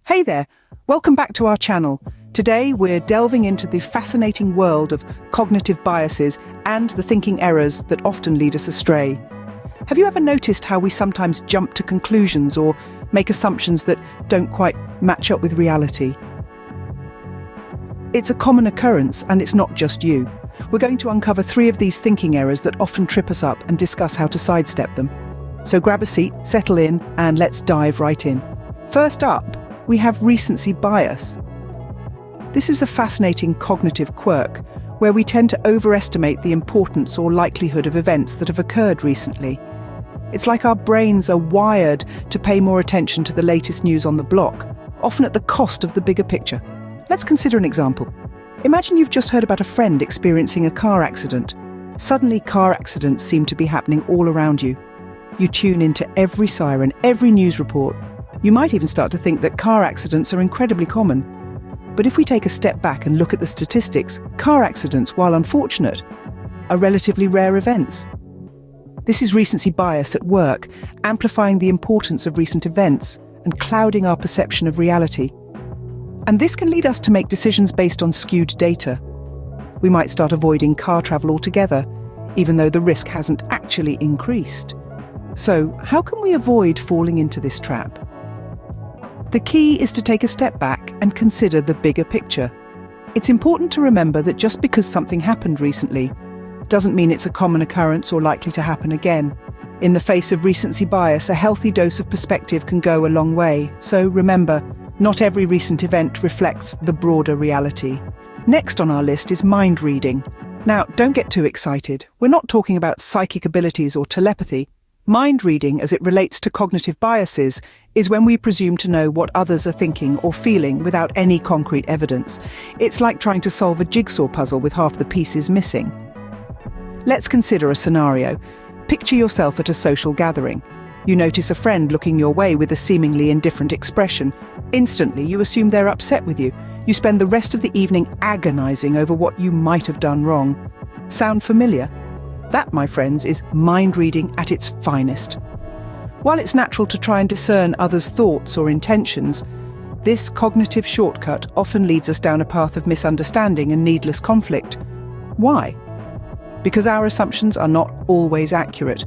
Hey there, welcome back to our channel. Today we're delving into the fascinating world of cognitive biases and the thinking errors that often lead us astray. Have you ever noticed how we sometimes jump to conclusions or make assumptions that don't quite match up with reality? It's a common occurrence, and it's not just you. We're going to uncover 3 of these thinking errors that often trip us up and discuss how to sidestep them. So grab a seat, settle in, and let's dive right in. First up, we have recency bias. This is a fascinating cognitive quirk where we tend to overestimate the importance or likelihood of events that have occurred recently. It's like our brains are wired to pay more attention to the latest news on the block, often at the cost of the bigger picture. Let's consider an example. Imagine you've just heard about a friend experiencing a car accident. Suddenly, car accidents seem to be happening all around you. You tune into every siren, every news report. You might even start to think that car accidents are incredibly common. But if we take a step back and look at the statistics, car accidents, while unfortunate, are relatively rare events. This is recency bias at work, amplifying the importance of recent events and clouding our perception of reality. And this can lead us to make decisions based on skewed data. We might start avoiding car travel altogether, even though the risk hasn't actually increased. So, how can we avoid falling into this trap? The key is to take a step back and consider the bigger picture. It's important to remember that just because something happened recently doesn't mean it's a common occurrence or likely to happen again. In the face of recency bias, a healthy dose of perspective can go a long way. So remember, not every recent event reflects the broader reality. Next on our list is mind reading. Now, don't get too excited. We're not talking about psychic abilities or telepathy. Mind reading, as it relates to cognitive biases, is when we presume to know what others are thinking or feeling without any concrete evidence. It's like trying to solve a jigsaw puzzle with half the pieces missing. Let's consider a scenario. Picture yourself at a social gathering. You notice a friend looking your way with a seemingly indifferent expression. Instantly, you assume they're upset with you. You spend the rest of the evening agonizing over what you might have done wrong. Sound familiar? That, my friends, is mind reading at its finest. While it's natural to try and discern others' thoughts or intentions, this cognitive shortcut often leads us down a path of misunderstanding and needless conflict. Why? Because our assumptions are not always accurate.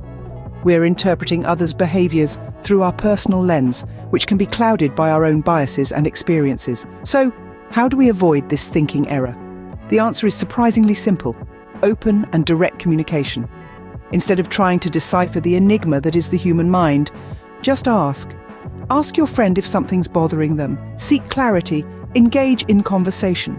We're interpreting others' behaviors through our personal lens, which can be clouded by our own biases and experiences. So, how do we avoid this thinking error? The answer is surprisingly simple: open and direct communication. Instead of trying to decipher the enigma that is the human mind, just ask. Ask your friend if something's bothering them. Seek clarity. Engage in conversation.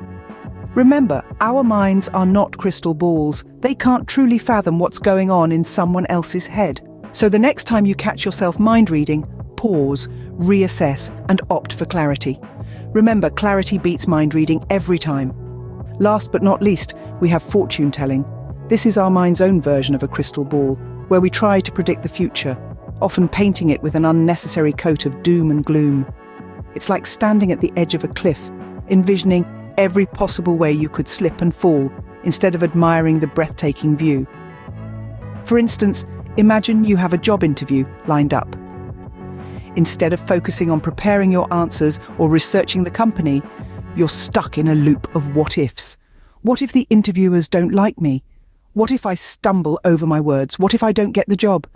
Remember, our minds are not crystal balls. They can't truly fathom what's going on in someone else's head. So the next time you catch yourself mind reading, pause, reassess, and opt for clarity. Remember, clarity beats mind reading every time. Last but not least, we have fortune telling. This is our mind's own version of a crystal ball, where we try to predict the future, often painting it with an unnecessary coat of doom and gloom. It's like standing at the edge of a cliff, envisioning every possible way you could slip and fall, instead of admiring the breathtaking view. For instance, imagine you have a job interview lined up. Instead of focusing on preparing your answers or researching the company, you're stuck in a loop of what-ifs. What if the interviewers don't like me? What if I stumble over my words? What if I don't get the job?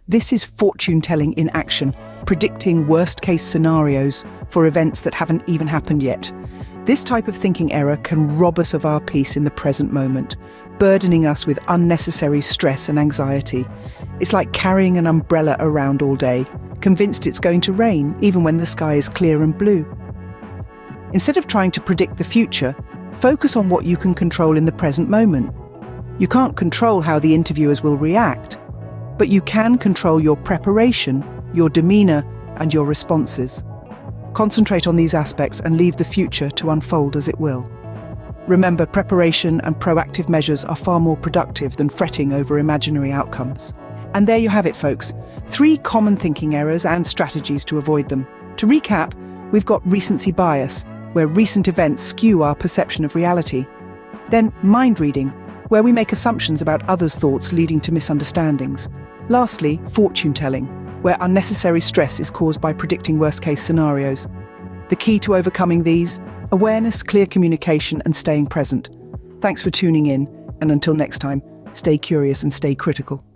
This is fortune-telling in action, predicting worst-case scenarios for events that haven't even happened yet. This type of thinking error can rob us of our peace in the present moment, burdening us with unnecessary stress and anxiety. It's like carrying an umbrella around all day, convinced it's going to rain even when the sky is clear and blue. Instead of trying to predict the future, focus on what you can control in the present moment. You can't control how the interviewers will react, but you can control your preparation, your demeanor, and your responses. Concentrate on these aspects and leave the future to unfold as it will. Remember, preparation and proactive measures are far more productive than fretting over imaginary outcomes. And there you have it, folks. 3 common thinking errors and strategies to avoid them. To recap, we've got recency bias, where recent events skew our perception of reality. Then mind reading, where we make assumptions about others' thoughts leading to misunderstandings. Lastly, fortune telling, where unnecessary stress is caused by predicting worst-case scenarios. The key to overcoming these? Awareness, clear communication, and staying present. Thanks for tuning in, and until next time, stay curious and stay critical.